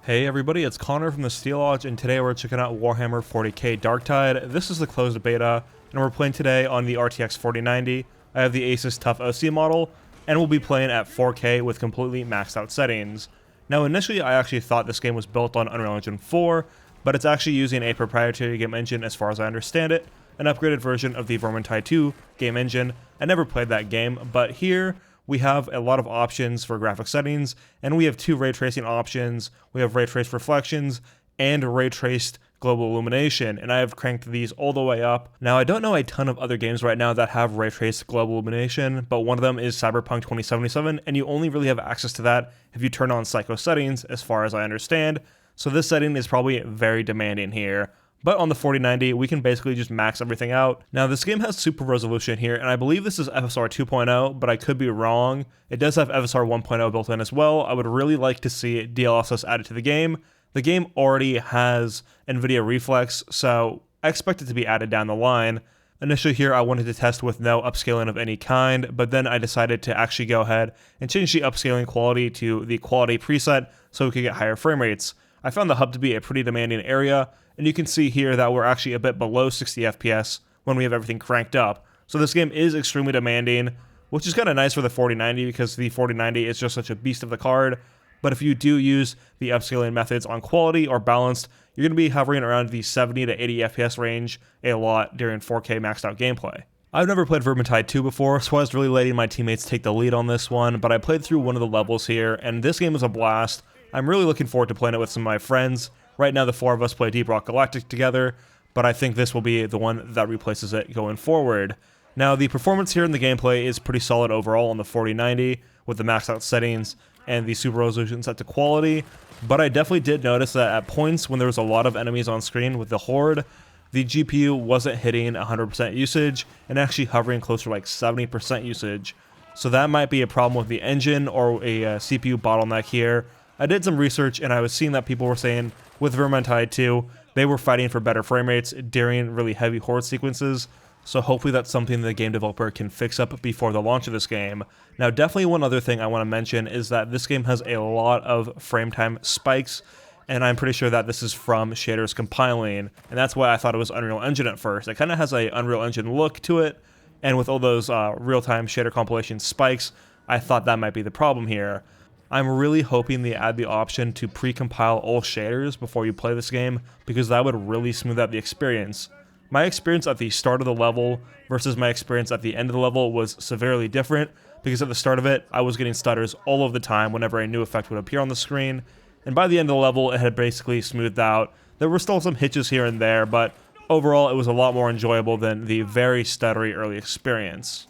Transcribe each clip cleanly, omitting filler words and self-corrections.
Hey everybody, it's Connor from the Steel Lodge, and today we're checking out Warhammer 40k Darktide. This is the closed beta, and we're playing today on the RTX 4090. I have the Asus TUF OC model, and we'll be playing at 4K with completely maxed out settings. Now initially I actually thought this game was built on Unreal Engine 4, but it's actually using a proprietary game engine as far as I understand it, an upgraded version of the Vermintide 2 game engine. I never played that game, but here we have a lot of options for graphic settings, and we have two ray tracing options. We have ray traced reflections and ray traced global illumination, and I have cranked these all the way up. Now I don't know a ton of other games right now that have ray traced global illumination, but one of them is Cyberpunk 2077, and you only really have access to that if you turn on psycho settings, as far as I understand. So this setting is probably very demanding here. But on the 4090, we can basically just max everything out. Now this game has super resolution here, and I believe this is FSR 2.0, but I could be wrong. It does have FSR 1.0 built in as well. I would really like to see DLSS added to the game. The game already has NVIDIA Reflex, so I expect it to be added down the line. Initially here, I wanted to test with no upscaling of any kind, but then I decided to actually go ahead and change the upscaling quality to the quality preset so we could get higher frame rates. I found the hub to be a pretty demanding area, and you can see here that we're actually a bit below 60 FPS when we have everything cranked up. So this game is extremely demanding, which is kind of nice for the 4090 because the 4090 is just such a beast of the card. But if you do use the upscaling methods on quality or balanced, you're going to be hovering around the 70 to 80 FPS range a lot during 4K maxed out gameplay. I've never played Vermintide 2 before, so I was really letting my teammates take the lead on this one, but I played through one of the levels here, and this game was a blast. I'm really looking forward to playing it with some of my friends. Right now the four of us play Deep Rock Galactic together, but I think this will be the one that replaces it going forward. Now the performance here in the gameplay is pretty solid overall on the 4090 with the maxed out settings and the super resolution set to quality, but I definitely did notice that at points when there was a lot of enemies on screen with the Horde, the GPU wasn't hitting 100% usage and actually hovering closer to like 70% usage. So that might be a problem with the engine or a CPU bottleneck here. I did some research and I was seeing that people were saying with Vermintide 2, they were fighting for better frame rates during really heavy horde sequences, so hopefully that's something the game developer can fix up before the launch of this game. Now definitely one other thing I want to mention is that this game has a lot of frame time spikes, and I'm pretty sure that this is from shaders compiling, and that's why I thought it was Unreal Engine at first. It kind of has a Unreal Engine look to it, and with all those real-time shader compilation spikes, I thought that might be the problem here. I'm really hoping they add the option to pre-compile all shaders before you play this game, because that would really smooth out the experience. My experience at the start of the level versus my experience at the end of the level was severely different, because at the start of it, I was getting stutters all of the time whenever a new effect would appear on the screen, and by the end of the level, it had basically smoothed out. There were still some hitches here and there, but overall, it was a lot more enjoyable than the very stuttery early experience.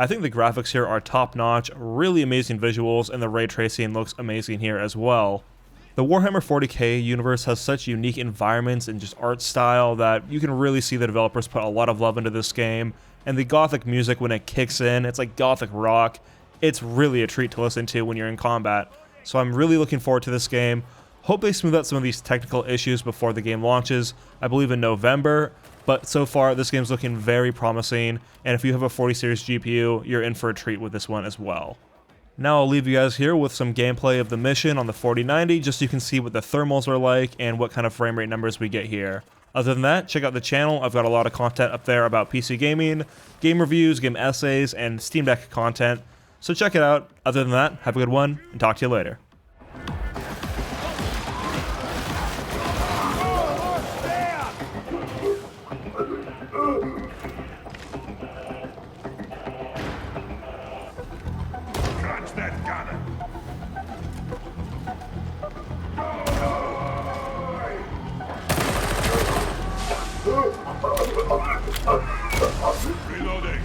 I think the graphics here are top-notch, really amazing visuals, and the ray tracing looks amazing here as well. The Warhammer 40k universe has such unique environments and just art style that you can really see the developers put a lot of love into this game, and the gothic music when it kicks in, it's like gothic rock. It's really a treat to listen to when you're in combat. So I'm really looking forward to this game. Hope they smooth out some of these technical issues before the game launches, I believe in November. But so far, this game's looking very promising, and if you have a 40 series GPU, you're in for a treat with this one as well. Now I'll leave you guys here with some gameplay of the mission on the 4090, just so you can see what the thermals are like and what kind of frame rate numbers we get here. Other than that, check out the channel. I've got a lot of content up there about PC gaming, game reviews, game essays, and Steam Deck content, so check it out. Other than that, have a good one, and talk to you later. That gunner. Reloading.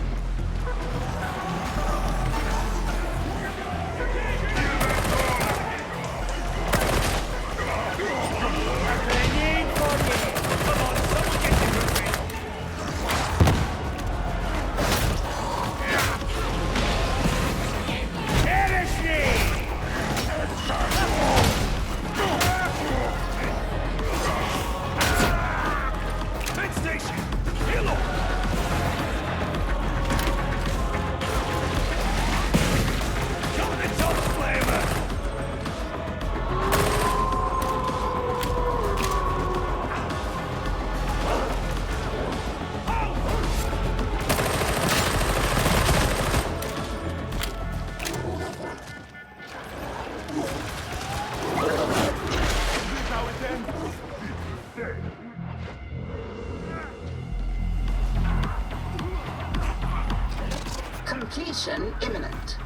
Detonation imminent.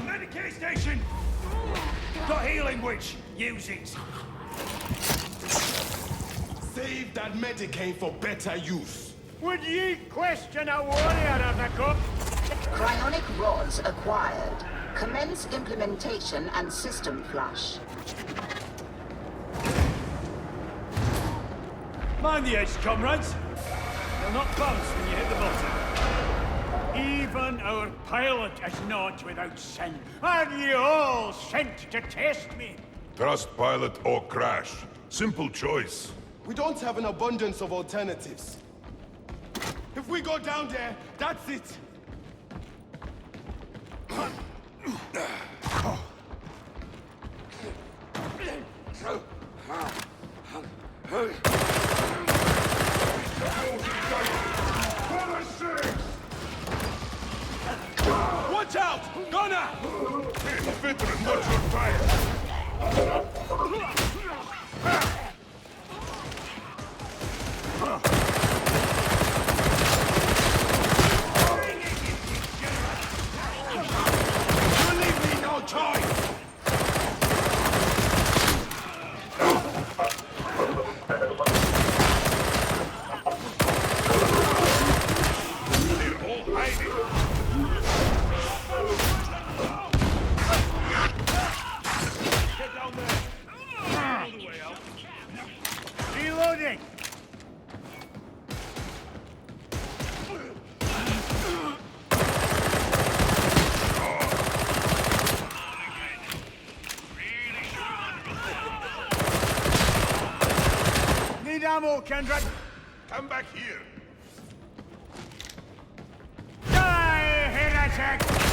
Medicaid station! Got healing witch! Use it! Save that Medicaid for better use. Would ye question a warrior of the cup? Cryonic rods acquired. Commence implementation and system flush. Mind the edge, comrades. You'll not bounce when you hit the bottom. Even our pilot is not without sin. And you all sent to test me. Trust pilot or crash. Simple choice. We don't have an abundance of alternatives. If we go down there, that's it. Watch out! Gunner! Veteran, watch your fire! You leave me no choice! They're all hiding! Get down there. Reloading. Need ammo, Kendrick. Come back here! Die, heretic!